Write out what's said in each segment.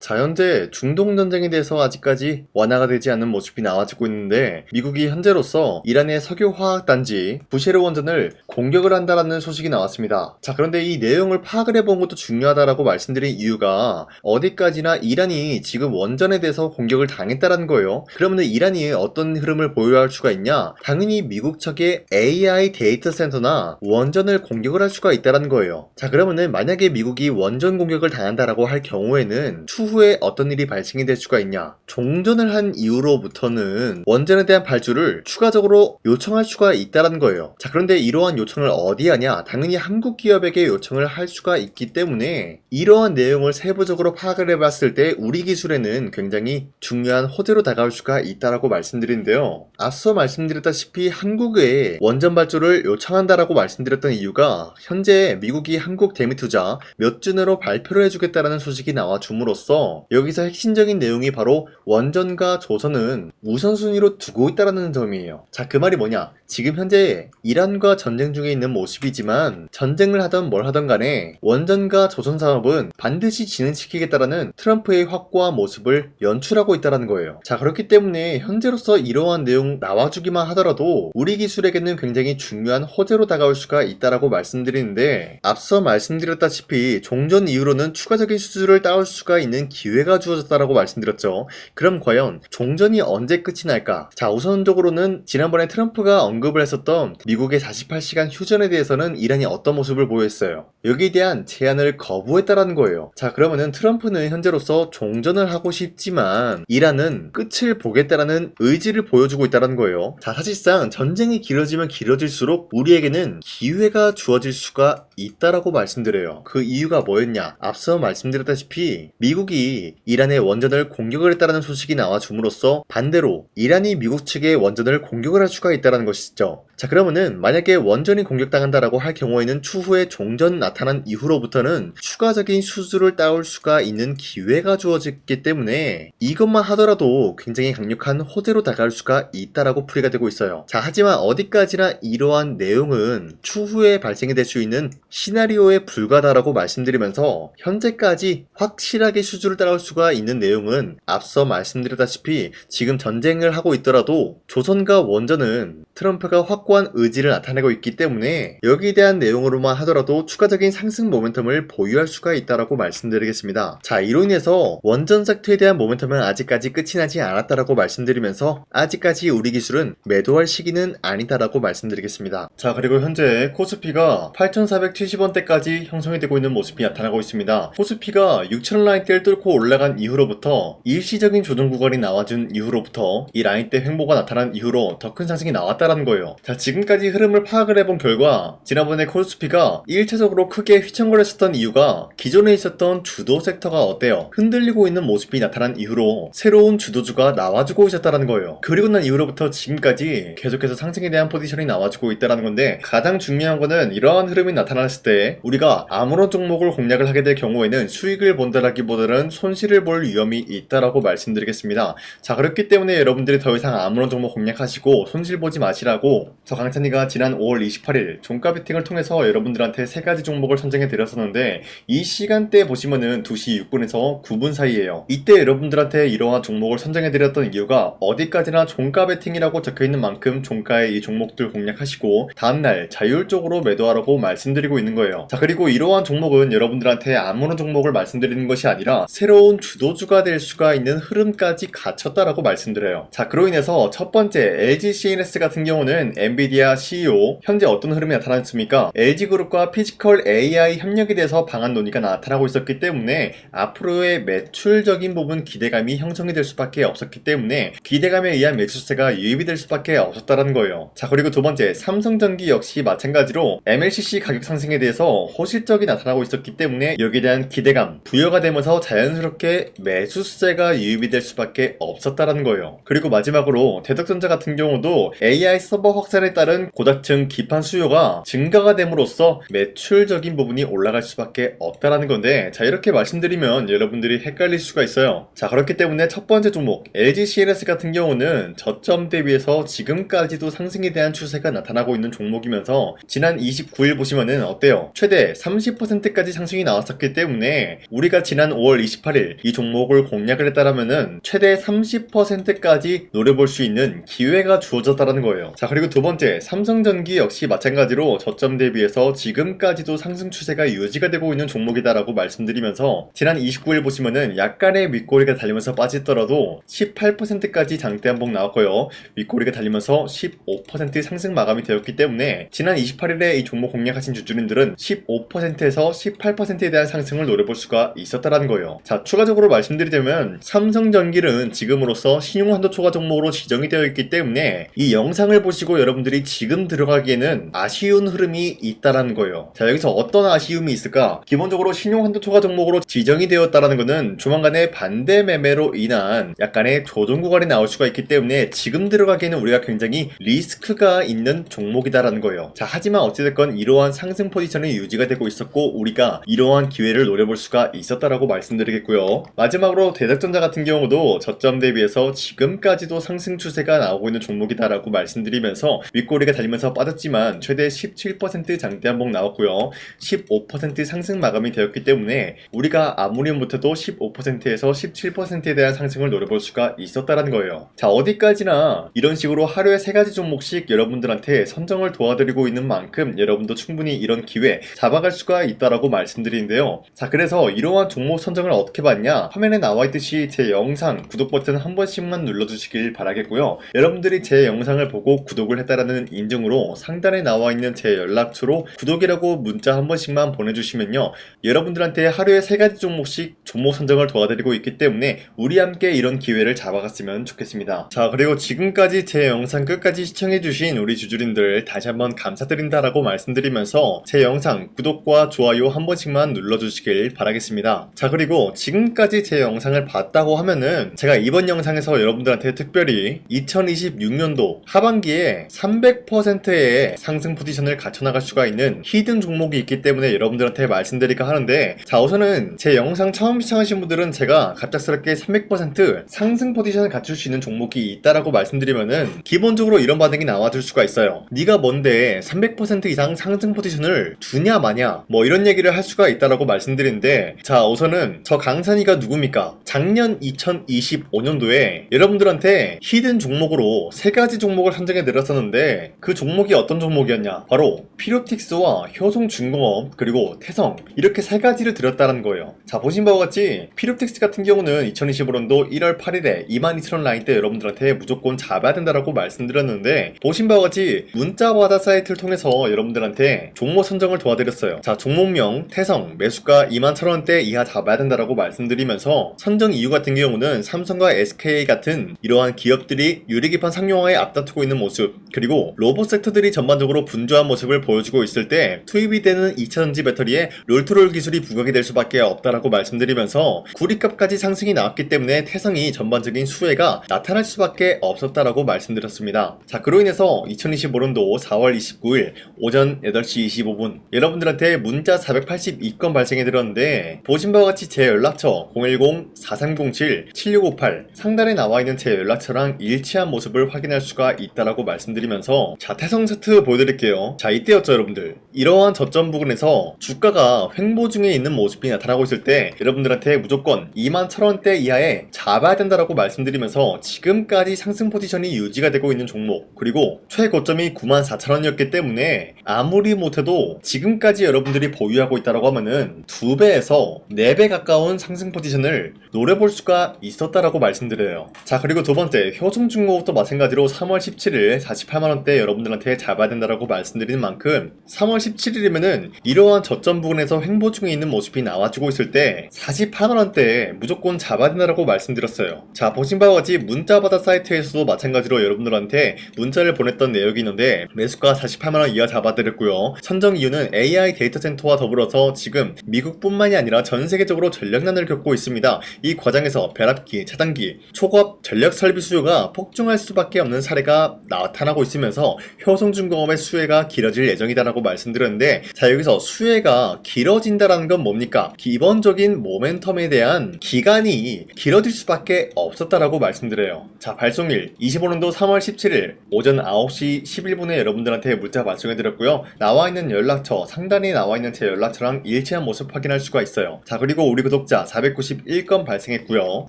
자, 현재 중동전쟁에 대해서 아직까지 완화가 되지 않는 모습이 나와지고 있는데, 미국이 현재로서 이란의 석유화학단지 부셰르 원전을 공격을 한다라는 소식이 나왔습니다. 자, 그런데 이 내용을 파악을 해본 것도 중요하다라고 말씀드린 이유가 어디까지나 이란이 지금 원전에 대해서 공격을 당했다라는 거예요. 그러면 이란이 어떤 흐름을 보유할 수가 있냐? 당연히 미국 측의 AI 데이터 센터나 원전을 공격을 할 수가 있다라는 거예요. 자, 그러면은 만약에 미국이 원전 공격을 당한다라고 할 경우에는 추후에 어떤 일이 발생이 될 수가 있냐? 종전을 한 이후로부터는 원전에 대한 발주를 추가적으로 요청할 수가 있다는 거예요. 자, 그런데 이러한 요청을 어디 하냐? 당연히 한국 기업에게 요청을 할 수가 있기 때문에 이러한 내용을 세부적으로 파악을 해봤을 때 우리 기술에는 굉장히 중요한 호재로 다가올 수가 있다라고 말씀드리는데요. 앞서 말씀드렸다시피 한국의 원전 발주를 요청한다라고 말씀드렸던 이유가 현재 미국이 한국 대미 투자 몇 주 내로 발표를 해주겠다라는 소식이 나와 줌으로써 여기서 핵심적인 내용이 바로 원전과 조선은 우선순위로 두고 있다라는 점이에요. 자, 그 말이 뭐냐? 지금 현재 이란과 전쟁 중에 있는 모습이지만 전쟁을 하던 뭘 하던 간에 원전과 조선 사업은 반드시 진행시키겠다라는 트럼프의 확고한 모습을 연출하고 있다는 거예요. 자, 그렇기 때문에 현재로서 이러한 내용 나와주기만 하더라도 우리 기술에게는 굉장히 중요한 호재로 다가올 수가 있다라고 말씀드리는데, 앞서 말씀드렸다시피 종전 이후로는 추가적인 수주를 따올 수가 있는 기회가 주어졌다라고 말씀드렸죠. 그럼 과연 종전이 언제 끝이 날까? 자, 우선적으로는 지난번에 트럼프가 언급을 했었던 미국의 48시간 휴전에 대해서는 이란이 어떤 모습을 보였어요? 여기에 대한 제안을 거부했다라는 거예요. 자, 그러면은 트럼프는 현재로서 종전을 하고 싶지만 이란은 끝을 보겠다라는 의지를 보여주고 있다는 거예요. 자, 사실상 전쟁이 길어지면 길어질수록 우리에게는 기회가 주어질 수가 있다라고 말씀드려요. 그 이유가 뭐였냐? 앞서 말씀드렸다시피 미국이 이란의 원전을 공격을 했다는 소식이 나와 줌으로써 반대로 이란이 미국 측의 원전을 공격을 할 수가 있다는 것이죠. 자, 그러면은 만약에 원전이 공격당한다라고 할 경우에는 추후에 종전 나타난 이후로부터는 추가적인 수주를 따올 수가 있는 기회가 주어졌기 때문에 이것만 하더라도 굉장히 강력한 호재로 다가올 수가 있다라고 풀이가 되고 있어요. 자, 하지만 어디까지나 이러한 내용은 추후에 발생이 될 수 있는 시나리오에 불과하다라고 말씀드리면서 현재까지 확실하게 수주를 따올 수가 있는 내용은 앞서 말씀드렸다시피 지금 전쟁을 하고 있더라도 조선과 원전은 트럼프가 확고한 의지를 나타내고 있기 때문에 여기에 대한 내용으로만 하더라도 추가적인 상승 모멘텀을 보유할 수가 있다라고 말씀드리겠습니다. 자, 이로 인해서 원전 섹터에 대한 모멘텀은 아직까지 끝이 나지 않았다라고 말씀드리면서 아직까지 우리 기술은 매도할 시기는 아니다라고 말씀드리겠습니다. 자, 그리고 현재 코스피가 8,470원대까지 형성이 되고 있는 모습이 나타나고 있습니다. 코스피가 6,000원 라인대를 뚫고 올라간 이후로부터 일시적인 조정 구간이 나와준 이후로부터 이 라인대 횡보가 나타난 이후로 더 큰 상승이 나왔다라는 거예요. 자, 지금까지 흐름을 파악을 해본 결과 지난번에 코스피가 1차적으로 크게 휘청거렸었던 이유가 기존에 있었던 주도 섹터가 어때요? 흔들리고 있는 모습이 나타난 이후로 새로운 주도주가 나와주고 있었다는 거예요. 그리고 난 이후로부터 지금까지 계속해서 상승에 대한 포지션이 나와주고 있다는 건데, 가장 중요한 거는 이러한 흐름이 나타났을 때 우리가 아무런 종목을 공략을 하게 될 경우에는 수익을 본다라기보다는 손실을 볼 위험이 있다라고 말씀드리겠습니다. 자, 그렇기 때문에 여러분들이 더 이상 아무런 종목 공략하시고 손실 보지 마시라고 저 강찬이가 지난 5월 28일 종가 베팅을 통해서 여러분들한테 3가지 종목을 선정해 드렸었는데, 이 시간대 보시면은 2시 6분에서 9분 사이에요. 이때 여러분들한테 이러한 종목을 선정해 드렸던 이유가 어디까지나 종가 베팅이라고 적혀있는 만큼 종가에 이 종목들 공략하시고 다음날 자율적으로 매도하라고 말씀드리고 있는 거예요. 자, 그리고 이러한 종목은 여러분들한테 아무런 종목을 말씀드리는 것이 아니라 새로운 주도주가 될 수가 있는 흐름까지 갖췄다라고 말씀드려요. 자, 그로 인해서 첫 번째 LG CNS 같은 경우는 엔비디아 CEO 현재 어떤 흐름이 나타났습니까? LG그룹과 피지컬 AI 협력에 대해서 방안 논의가 나타나고 있었기 때문에 앞으로의 매출적인 부분 기대감이 형성이 될 수밖에 없었기 때문에 기대감에 의한 매수세가 유입이 될 수밖에 없었다는 거예요. 자, 그리고 두 번째 삼성전기 역시 마찬가지로 MLCC 가격 상승에 대해서 호실적이 나타나고 있었기 때문에 여기에 대한 기대감 부여가 되면서 자연스럽게 매수세가 유입이 될 수밖에 없었다는 거예요. 그리고 마지막으로 대덕전자 같은 경우도 AI AI 서버 확산에 따른 고닥층 기판 수요가 증가가 됨으로써 매출적인 부분이 올라갈 수밖에 없다라는 건데, 자 이렇게 말씀드리면 여러분들이 헷갈릴 수가 있어요. 자 그렇기 때문에 첫 번째 종목 LG CNS 같은 경우는 저점 대비해서 지금까지도 상승에 대한 추세가 나타나고 있는 종목이면서 지난 29일 보시면은 어때요? 최대 30%까지 상승이 나왔었기 때문에 우리가 지난 5월 28일 이 종목을 공략을 했다라면은 최대 30%까지 노려볼 수 있는 기회가 주어졌다는 거예요. 자 그리고 두 번째 삼성전기 역시 마찬가지로 저점 대비해서 지금까지도 상승 추세가 유지가 되고 있는 종목이다라고 말씀드리면서 지난 29일 보시면은 약간의 윗꼬리가 달리면서 빠지더라도 18%까지 장대 한봉 나왔고요. 윗꼬리가 달리면서 15% 상승 마감이 되었기 때문에 지난 28일에 이 종목 공략하신 주주님들은 15%에서 18%에 대한 상승을 노려볼 수가 있었다라는 거예요. 자 추가적으로 말씀드리자면 삼성전기는 지금으로서 신용한도 초과 종목으로 지정이 되어 있기 때문에 이 영상을 보시고 여러분들이 지금 들어가기에는 아쉬운 흐름이 있다라는 거예요. 자 여기서 어떤 아쉬움이 있을까? 기본적으로 신용한도 초과 종목으로 지정이 되었다라는 것은 조만간에 반대 매매로 인한 약간의 조정 구간이 나올 수가 있기 때문에 지금 들어가기에는 우리가 굉장히 리스크가 있는 종목이다라는 거예요. 자 하지만 어찌됐건 이러한 상승 포지션이 유지가 되고 있었고 우리가 이러한 기회를 노려볼 수가 있었다라고 말씀드리겠고요. 마지막으로 대작전자 같은 경우도 저점 대비해서 지금까지도 상승 추세가 나오고 있는 종목이다라고 말씀드리면서 윗꼬리가 달리면서 빠졌지만 최대 17% 장대 한봉 나왔고요. 15% 상승 마감이 되었기 때문에 우리가 아무리 못해도 15%에서 17%에 대한 상승을 노려볼 수가 있었다라는 거예요. 자 어디까지나 이런 식으로 하루에 3가지 종목씩 여러분들한테 선정을 도와드리고 있는 만큼 여러분도 충분히 이런 기회 잡아갈 수가 있다라고 말씀드리는데요. 자 그래서 이러한 종목 선정을 어떻게 받냐, 화면에 나와있듯이 제 영상 구독 버튼 한 번씩만 눌러주시길 바라겠고요. 여러분들이 제 영상을 보고 구독을 했다라는 인증으로 상단에 나와있는 제 연락처로 구독이라고 문자 한 번씩만 보내주시면요, 여러분들한테 하루에 3가지 종목씩 종목 선정을 도와드리고 있기 때문에 우리 함께 이런 기회를 잡아갔으면 좋겠습니다. 자 그리고 지금까지 제 영상 끝까지 시청해주신 우리 주주님들 다시 한번 감사드린다라고 말씀드리면서 제 영상 구독과 좋아요 한 번씩만 눌러주시길 바라겠습니다. 자 그리고 지금까지 제 영상을 봤다고 하면은 제가 이번 영상에서 여러분들한테 특별히 2026년도 하반기에 300%의 상승 포지션을 갖춰나갈 수가 있는 히든 종목이 있기 때문에 여러분들한테 말씀드릴까 하는데, 자 우선은 제 영상 처음 시청하신 분들은 제가 갑작스럽게 300% 상승 포지션을 갖출 수 있는 종목이 있다라고 말씀드리면은 기본적으로 이런 반응이 나와줄 수가 있어요. 네가 뭔데 300% 이상 상승 포지션을 주냐 마냐 뭐 이런 얘기를 할 수가 있다라고 말씀드리는데, 자 우선은 저 강산이가 누굽니까? 작년 2025년도에 여러분들한테 히든 종목으로 3가지 종목을 선정해 드렸었는데 그 종목이 어떤 종목이었냐? 바로 피로틱스와 효성중공업 그리고 태성, 이렇게 3가지를 드렸다는 거예요. 자 보신 바와 같이 피로틱스 같은 경우는 2025년도 1월 8일에 22,000원 라인 때 여러분들한테 무조건 잡아야 된다라고 말씀드렸는데, 보신 바와 같이 문자바다 사이트를 통해서 여러분들한테 종목 선정을 도와드렸어요. 자 종목명 태성 매수가 21,000원대 이하 잡아야 된다라고 말씀드리면서 선정 이유 같은 경우는 삼성과 SK 같은 이러한 기업들이 유리기판 상용화에 앞다투고 있는 모습, 그리고 로봇 섹터들이 전반적으로 분주한 모습을 보여주고 있을 때 투입이 되는 2차전지 배터리에 롤투롤 기술이 부각이 될 수밖에 없다라고 말씀드리면서 구리값까지 상승이 나왔기 때문에 태성이 전반적인 수혜가 나타날 수밖에 없었다라고 말씀드렸습니다. 자 그로 인해서 2025년도 4월 29일 오전 8시 25분 여러분들한테 문자 482건 발생해 드렸는데, 보신 바와 같이 제 연락처 010-4307-7658 상단에 나와있는 제 연락처랑 일치한 모습을 확인할 수가 있다라고 말씀드리면서, 자 태성 차트 보여드릴게요. 자 이때였죠 여러분들. 이러한 저점 부근에서 주가가 횡보 중에 있는 모습이 나타나고 있을 때 여러분들한테 무조건 21,000원대 이하에 잡아야 된다라고 말씀드리면서 지금까지 상승 포지션이 유지가 되고 있는 종목, 그리고 최고점이 94,000원이었기 때문에 아무리 못해도 지금까지 여러분들이 보유하고 있다라고 하면은 2배에서 4배 가까운 상승 포지션을 노려볼 수가 있었다라고 말씀드려요. 자 그리고 두 번째 효성중공업도 마찬가지로 3월 17일 48만원대 여러분들한테 잡아야 된다라고 말씀드리는 만큼 3월 17일이면은 이러한 저점 부근에서 횡보 중에 있는 모습이 나와주고 있을 때 48만원대에 무조건 잡아야 된다라고 말씀드렸어요. 자 보신 바와 같이 문자바다 사이트에서도 마찬가지로 여러분들한테 문자를 보냈던 내역이 있는데 매수가 48만원 이하 잡아드렸고요. 선정 이유는 AI 데이터 센터와 더불어서 지금 미국뿐만이 아니라 전 세계적으로 전력난을 겪고 있습니다. 이 과정에서 벼락기, 차단기, 초고압 전력 설비 수요가 폭증할 수밖에 없는 사례가 나타나고 있으면서 효성중공업의 수혜가 길어질 예정이다라고 말씀드렸는데, 자 여기서 수혜가 길어진다라는 건 뭡니까? 기본적인 모멘텀에 대한 기간이 길어질 수밖에 없었다라고 말씀드려요. 자, 발송일 25년도 3월 17일 오전 9시 11분에 여러분들한테 문자 발송해드렸고요. 나와있는 연락처, 상단에 나와있는 제 연락처랑 일치한 모습 확인할 수가 있어요. 자, 그리고 우리 구독자 491건 발생했고요.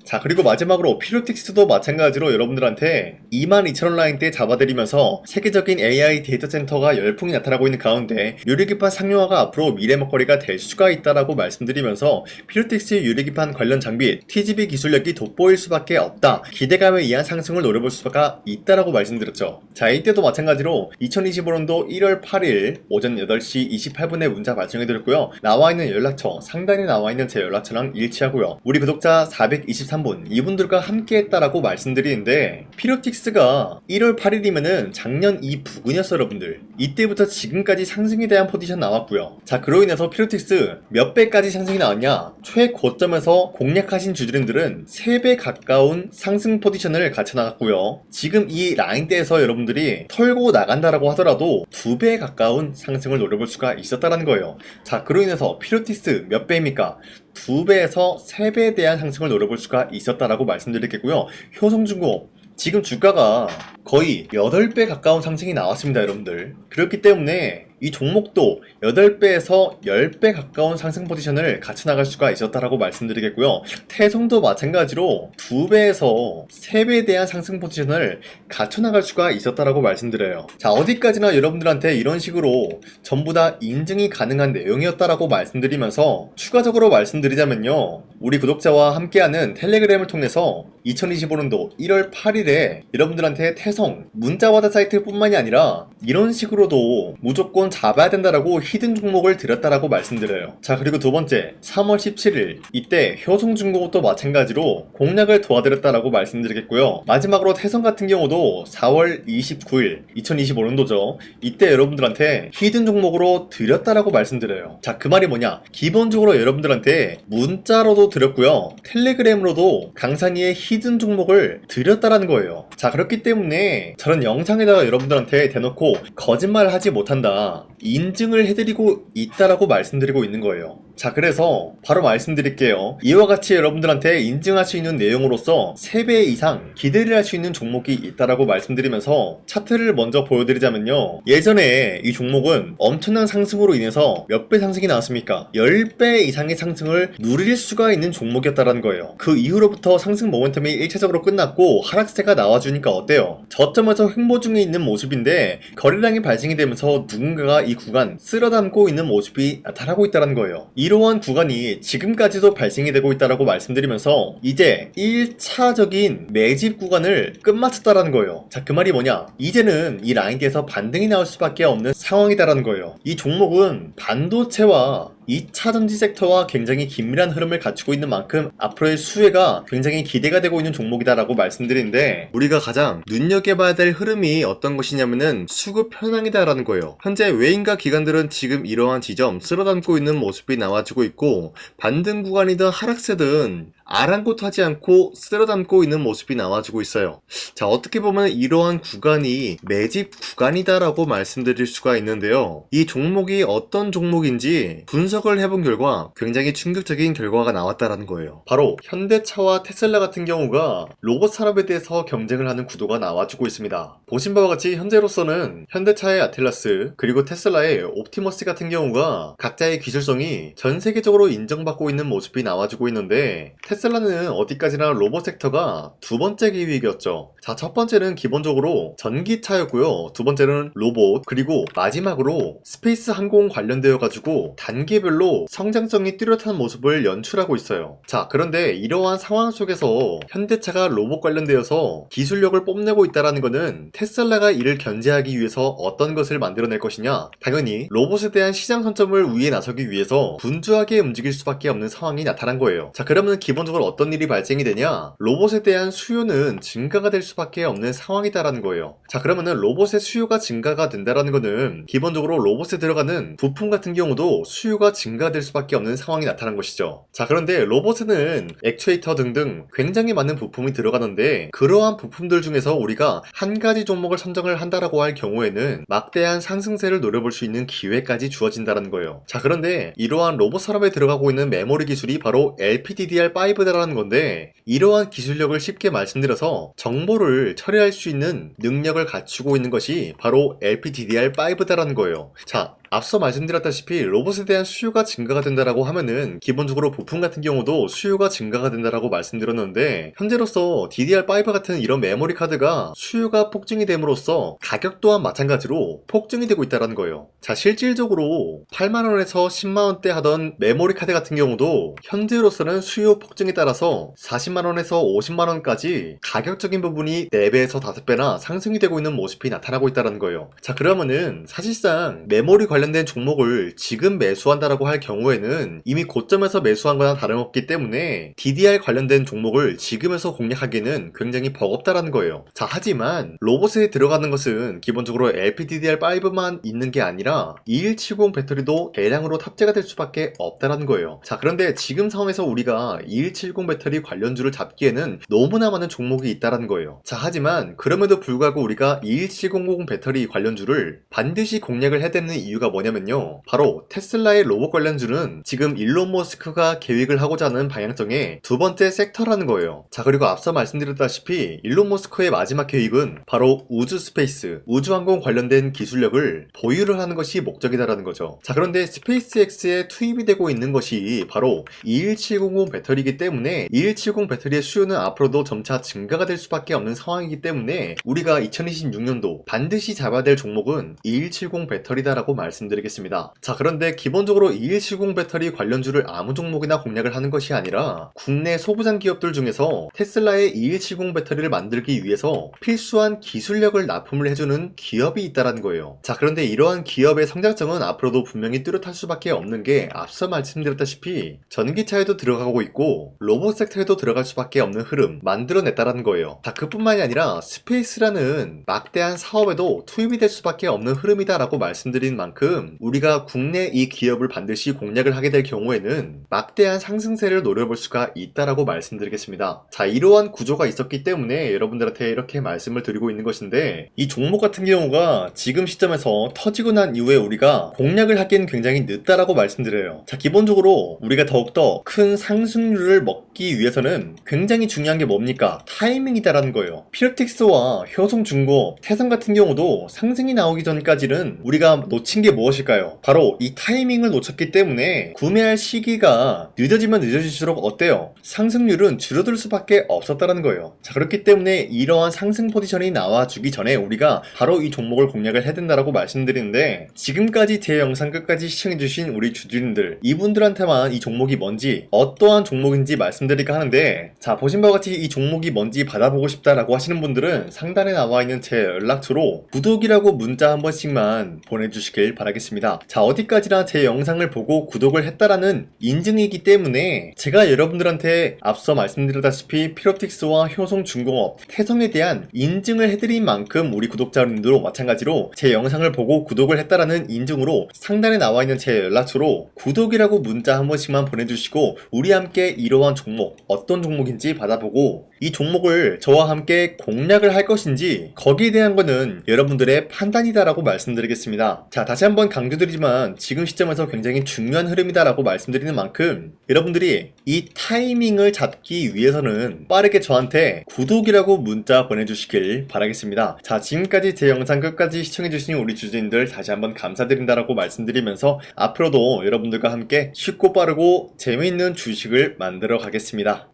자, 그리고 마지막으로 피로틱스도 마찬가지로 여러분들한테 22,000원 라인대 잡아드리면서 세계적인 AI 데이터 센터가 열풍이 나타나고 있는 가운데 유리기판 상용화가 앞으로 미래 먹거리가 될 수가 있다라고 말씀드리면서 피로틱스 유리기판 관련 장비 TGV 기술력이 돋보일 수밖에 없다, 기대감에 의한 상승을 노려볼 수가 있다라고 말씀드렸죠. 자, 이때도 마찬가지로 2025년도 1월 8일 오전 8시 28분에 문자 발송해드렸고요. 나와있는 연락처, 상단에 나와있는 제 연락처랑 일치하고요. 우리 구독자 423분, 이분들과 함께 했다라고 말씀드리는데, 피로틱스가 1월 8일이면은 작년 이 부근이었어요 여러분들. 이때부터 지금까지 상승에 대한 포지션 나왔고요. 자, 그로 인해서 피로틱스 몇 배까지 상승이 나왔냐? 최고점에서 공략하신 주주님들은 3배 가까운 상승 포지션을 갖춰 나갔고요. 지금 이 라인대에서 여러분들이 털고 나간다라고 하더라도 2배 가까운 상승을 노려볼 수가 있었다는 거예요. 자, 그로 인해서 피로틱스 몇 배입니까? 2배에서 3배에 대한 상승을 노려볼 수가 있었다라고 말씀드리겠고요. 효성중공업 지금 주가가 거의 8배 가까운 상승이 나왔습니다 여러분들. 그렇기 때문에 이 종목도 8배에서 10배 가까운 상승 포지션을 갖춰 나갈 수가 있었다라고 말씀드리겠고요. 태성도 마찬가지로 2배에서 3배에 대한 상승 포지션을 갖춰 나갈 수가 있었다라고 말씀드려요. 자, 어디까지나 여러분들한테 이런 식으로 전부 다 인증이 가능한 내용이었다라고 말씀드리면서 추가적으로 말씀드리자면요, 우리 구독자와 함께하는 텔레그램을 통해서 2025년도 1월 8일에 여러분들한테 태성 문자와드 사이트 뿐만이 아니라 이런 식으로도 무조건 잡아야 된다라고 히든 종목을 드렸다라고 말씀드려요. 자, 그리고 두 번째 3월 17일 이때 효성중공업도 마찬가지로 공략을 도와드렸다라고 말씀드리겠고요. 마지막으로 태성 같은 경우도 4월 29일 2025년도죠. 이때 여러분들한테 히든 종목으로 드렸다라고 말씀드려요. 자, 그 말이 뭐냐? 기본적으로 여러분들한테 문자로도 드렸고요. 텔레그램으로도 강산이의 히든 종목을 드렸다라는 거예요. 자, 그렇기 때문에 저런 영상에다가 여러분들한테 대놓고 거짓말을 하지 못한다, 인증을 해드리고 있다라고 말씀드리고 있는 거예요. 자, 그래서 바로 말씀드릴게요. 이와 같이 여러분들한테 인증할 수 있는 내용으로서 3배 이상 기대를 할 수 있는 종목이 있다라고 말씀드리면서 차트를 먼저 보여드리자면요, 예전에 이 종목은 엄청난 상승으로 인해서 몇 배 상승이 나왔습니까? 10배 이상의 상승을 누릴 수가 있는 종목이었다라는 거예요. 그 이후로부터 상승 모멘텀이 1차적으로 끝났고 하락세가 나와주니까 어때요? 저점에서 횡보 중에 있는 모습인데 거래량이 발생이 되면서 누군가가 이 구간 쓸어담고 있는 모습이 나타나고 있다는 거예요. 이러한 구간이 지금까지도 발생이 되고 있다라고 말씀드리면서 이제 1차적인 매집 구간을 끝마쳤다라는 거예요. 자, 그 말이 뭐냐? 이제는 이 라인대에서 반등이 나올 수밖에 없는 상황이다라는 거예요. 이 종목은 반도체와 2차 전지 섹터와 굉장히 긴밀한 흐름을 갖추고 있는 만큼 앞으로의 수혜가 굉장히 기대가 되고 있는 종목이다라고 말씀드리는데, 우리가 가장 눈여겨봐야 될 흐름이 어떤 것이냐면은 수급 현황이다라는 거예요. 현재 외인과 기관들은 지금 이러한 지점 쓸어담고 있는 모습이 나와주고 있고, 반등 구간이든 하락세든 아랑곳하지 않고 쓸어담고 있는 모습이 나와주고 있어요. 자, 어떻게 보면 이러한 구간이 매집 구간이다라고 말씀드릴 수가 있는데요, 이 종목이 어떤 종목인지 분석을 해본 결과 굉장히 충격적인 결과가 나왔다라는 거예요. 바로 현대차와 테슬라 같은 경우가 로봇 산업에 대해서 경쟁을 하는 구도가 나와주고 있습니다. 보신 바와 같이 현재로서는 현대차의 아틀라스 그리고 테슬라의 옵티머스 같은 경우가 각자의 기술성이 전 세계적으로 인정받고 있는 모습이 나와주고 있는데, 테슬라는 어디까지나 로봇 섹터가 두 번째 기획이었죠. 자, 첫 번째는 기본적으로 전기차였고요. 두 번째는 로봇, 그리고 마지막으로 스페이스 항공 관련되어 가지고 단계별로 성장성이 뚜렷한 모습을 연출하고 있어요. 자, 그런데 이러한 상황 속에서 현대차가 로봇 관련되어서 기술력을 뽐내고 있다는 것은 테슬라가 이를 견제하기 위해서 어떤 것을 만들어낼 것이냐? 당연히 로봇에 대한 시장 선점을 위해 나서기 위해서 분주하게 움직일 수밖에 없는 상황이 나타난 거예요. 자, 그러면 기본적으로 기본적으로 어떤 일이 발생이 되냐? 로봇에 대한 수요는 증가가 될 수밖에 없는 상황이다라는 거예요. 자, 그러면은 로봇의 수요가 증가가 된다라는 거는 기본적으로 로봇에 들어가는 부품 같은 경우도 수요가 증가될 수밖에 없는 상황이 나타난 것이죠. 자, 그런데 로봇에는 액추에이터 등등 굉장히 많은 부품이 들어가는데 그러한 부품들 중에서 우리가 한 가지 종목을 선정을 한다라고 할 경우에는 막대한 상승세를 노려볼 수 있는 기회까지 주어진다는 거예요. 자, 그런데 이러한 로봇 산업에 들어가고 있는 메모리 기술이 바로 LPDDR5다라는 건데 이러한 기술력을 쉽게 말씀드려서 정보를 처리할 수 있는 능력을 갖추고 있는 것이 바로 LPDDR5다라는 거예요. 자, 앞서 말씀드렸다시피 로봇에 대한 수요가 증가가 된다라고 하면은 기본적으로 부품 같은 경우도 수요가 증가가 된다라고 말씀드렸는데 현재로서 DDR5 같은 이런 메모리 카드가 수요가 폭증이 됨으로써 가격 또한 마찬가지로 폭증이 되고 있다는 거예요. 자, 실질적으로 8만원에서 10만원대 하던 메모리 카드 같은 경우도 현재로서는 수요 폭증에 따라서 40만원에서 50만원까지 가격적인 부분이 4배에서 5배나 상승이 되고 있는 모습이 나타나고 있다는 거예요. 자, 그러면은 사실상 메모리 관련된 종목을 지금 매수한다라고 할 경우에는 이미 고점에서 매수한 거나 다름없기 때문에 DDR 관련된 종목을 지금에서 공략하기는 굉장히 버겁다라는 거예요. 자, 하지만 로봇에 들어가는 것은 기본적으로 LPDDR5만 있는 게 아니라 2170 배터리도 대량으로 탑재가 될 수밖에 없다라는 거예요. 자, 그런데 지금 상황에서 우리가 2170 배터리 관련주를 잡기에는 너무나 많은 종목이 있다라는 거예요. 자, 하지만 그럼에도 불구하고 우리가 21700 배터리 관련주를 반드시 공략을 해야 되는 이유가 뭐냐면요, 바로 테슬라의 로봇 관련주는 지금 일론 머스크가 계획을 하고자 하는 방향성의 두 번째 섹터라는 거예요. 자, 그리고 앞서 말씀드렸다시피 일론 머스크의 마지막 계획은 바로 우주 스페이스, 우주항공 관련된 기술력을 보유를 하는 것이 목적이다라는 거죠. 자, 그런데 스페이스X에 투입이 되고 있는 것이 바로 21700 배터리이기 때문에 2170 배터리의 수요는 앞으로도 점차 증가가 될 수밖에 없는 상황이기 때문에 우리가 2026년도 반드시 잡아야 될 종목은 2170 배터리다라고 말씀드리겠습니다. 자, 그런데 기본적으로 2170 배터리 관련주를 아무 종목이나 공략을 하는 것이 아니라 국내 소부장 기업들 중에서 테슬라의 2170 배터리를 만들기 위해서 필수한 기술력을 납품을 해주는 기업이 있다는 거예요. 자, 그런데 이러한 기업의 성장성은 앞으로도 분명히 뚜렷할 수밖에 없는 게 앞서 말씀드렸다시피 전기차에도 들어가고 있고 로봇 섹터에도 들어갈 수밖에 없는 흐름 만들어냈다는 거예요. 자, 그뿐만이 아니라 스페이스라는 막대한 사업에도 투입이 될 수밖에 없는 흐름이다라고 말씀드린 만큼 우리가 국내 이 기업을 반드시 공략을 하게 될 경우에는 막대한 상승세를 노려볼 수가 있다라고 말씀드리겠습니다. 자, 이러한 구조가 있었기 때문에 여러분들한테 이렇게 말씀을 드리고 있는 것인데 이 종목 같은 경우가 지금 시점에서 터지고 난 이후에 우리가 공략을 하기엔 굉장히 늦다라고 말씀드려요. 자, 기본적으로 우리가 더욱더 큰 상승률을 먹기 위해서는 굉장히 중요한 게 뭡니까? 타이밍이다라는 거예요. 피어틱스와 효성중공업, 태성 같은 경우도 상승이 나오기 전까지는 우리가 놓친 게 무엇일까요? 바로 이 타이밍을 놓쳤기 때문에 구매할 시기가 늦어지면 늦어질수록 어때요? 상승률은 줄어들 수밖에 없었다는 거예요. 자, 그렇기 때문에 이러한 상승 포지션이 나와주기 전에 우리가 바로 이 종목을 공략을 해야 된다라고 말씀드리는데 지금까지 제 영상 끝까지 시청해주신 우리 주주님들 이분들한테만 이 종목이 뭔지 어떠한 종목인지 말씀드릴까 하는데 자, 보신 바와 같이 이 종목이 뭔지 받아보고 싶다라고 하시는 분들은 상단에 나와있는 제 연락처로 구독이라고 문자 한 번씩만 보내주시길 바라겠습니다. 자, 어디까지나 제 영상을 보고 구독을 했다라는 인증이기 때문에 제가 여러분들한테 앞서 말씀드렸다시피 피롭틱스와 효성중공업, 태성에 대한 인증을 해드린 만큼 우리 구독자님들도 마찬가지로 제 영상을 보고 구독을 했다라는 인증으로 상단에 나와있는 제 연락처로 구독이라고 문자 한 번씩만 보내주시고 우리 함께 이러한 종목, 어떤 종목인지 받아보고 이 종목을 저와 함께 공략을 할 것인지 거기에 대한 거는 여러분들의 판단이다라고 말씀드리겠습니다. 자, 다시 한번 강조드리지만 지금 시점에서 굉장히 중요한 흐름이다라고 말씀드리는 만큼 여러분들이 이 타이밍을 잡기 위해서는 빠르게 저한테 구독이라고 문자 보내주시길 바라겠습니다. 자, 지금까지 제 영상 끝까지 시청해주신 우리 주주님들 다시 한번 감사드린다라고 말씀드리면서 앞으로도 여러분들과 함께 쉽고 빠르고 재미있는 주식을 만들어 가겠습니다.